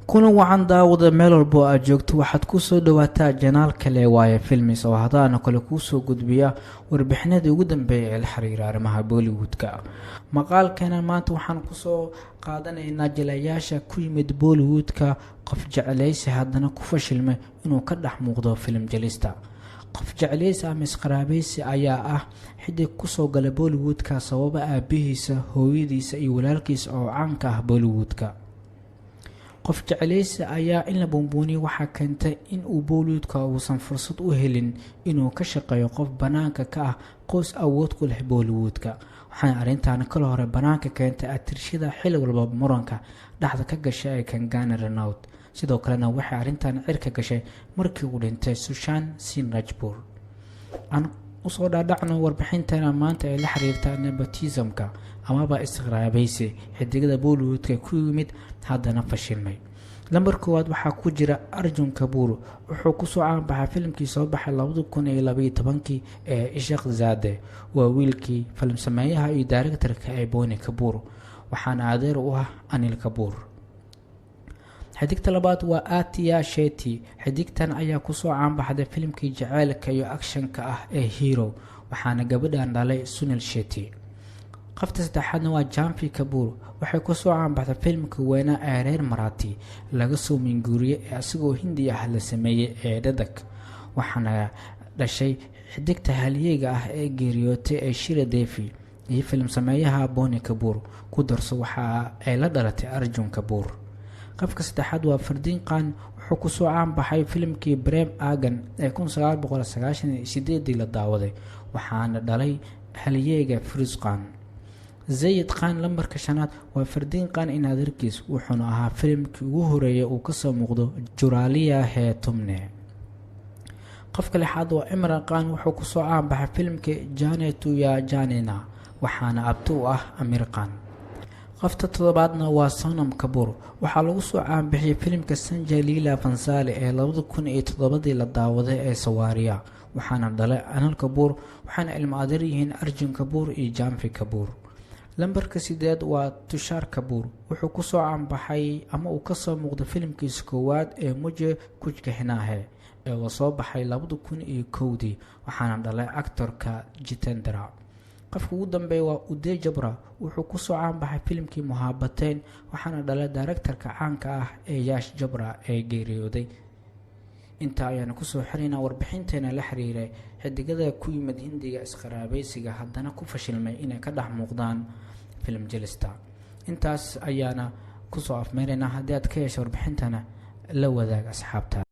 kuna wacan daawada meel walbo aad joogto waxaad ku soo dhawaataa janaal kale waaye filmis oo hadaana kale kuu soo gudbiya warbixinadii ugu dambeeyay ee la xiriira arrimaha Bollywoodka. maqaalkeena maanta waxaan ku soo qaadanaynaa jilayaasha ku yimid Bollywoodka qof jeclaysi haddana ku fashilmay inuu ka dhex muuqdo film jelista. qof jeclaysi ama isqaraabaysi ayaa ah xidig ku soo galay Bollywoodka sababa aabihiisa, hooyadiisa iyo walaalkiisa oo caan ka ah Bollywoodka. qof jeclaysi ayaa in la buunbuuniyo waxaa keentay in uu Bollywoodka uusan fursad u helin inuu ka shaqeeyo qof banaanka ka ah qoys awood ku leh Bollywoodka. waxaana arrintan kala hore banaanka keentay atirshada xilli walba muranka dhaxda ka gashay ee Kangana Ranaut. sidoo kalena waxay arrintan cirka gashay markii uu dhintay Sushant Singh Rajput. aan usoo dhaadhacno warbixinteena maanta ee la xiriirta nepotism-ka amaba isqaraabaysi xidigada Bollywoodka ku yimid haddana fashilmay. lambar koowaad waxaa ku jira Arjun Kapoor. wuxuu ku soo caan baxay filimkii soo baxay 2012 ee Ishq Zade. waa wiilkii film sameeyaha iyo director-ka ee Boney Kapoor, waxaana adeer u ah Anil Kapoor. xidigta labaad waa Atiya Shetty. xidigtan ayaa ku soo caan baxday filimkii jaceylka iyo action-ka ah ee Hero, waxaana gabadhan dhalay Sunil Shetty. qofta saddexaadna waa Janvi Kapoor. waxay ku soo caan baxday filimka weynaa ee reer Marathi laga soo minguuriyay ee asigoo Hindi ah la sameeyay ee Dhadak, waxaana dhashay xidigta halyeeyga ah ee geeriyootay ee Shira Devi iyo film sameeyaha Boney Kapoor. ku darso waxa ay la dhalatay Arjun Kapoor. qofka saddexaad waa Fardeen Khan. wuxuu ku soo caan baxay filimkii Prem Agan ee 1998 la daawaday, waxaana dhalay halyeeyga Firoz Khan. Zayed Khan lambarka shanaad waa Fardeen Khan in adeerkiis, wuxuuna ahaa filimkii ugu horeeyay uu ka soo muuqdo Juraliya Hai Tumne. qofka lixaad waa Imran Khan. wuxuu ku soo caan baxay filimkii Jaane Tu Ya Janena, waxaana abti u ah Amir Khan. qofta toddobaadna waa Sonam Kapoor. waxaa lagu soo caan bixiyay filimka Sanjay Leela Bhansali ee 2007 la daawaday ee Sawariya, waxaana dhalay Anil Kapoor, waxaana ilmo adeer yihiin Arjun Kapoor iyo Janvi Kapoor. lambarka sideed waa Tushar Kapoor. wuxuu ku soo caan baxay ama uu ka soo muuqday filimkiisa koowaad ee Mujhe Kuch Kehna Hai ee uu soo baxay 2001, waxaana dhalay actor-ka Jitendra. qofka ugu dambeeya waa Uday Jabra. wuxuu ku soo caan baxay filimkii Mohabbatein, waxaana dhalay director-ka caanka ah ee Yash Jabra ee geeriyooday. inta ayaan ku soo xirina warbixinteena la xiriiray xidigada ku yimid Hindiga isqaraabaysiga haddana ku fashilmay inay ka dhex muuqdaan film jelista. intaas ayaana ku soo afmeerina. haddii aad ka hesho warbixintana la wadaag asxaabta.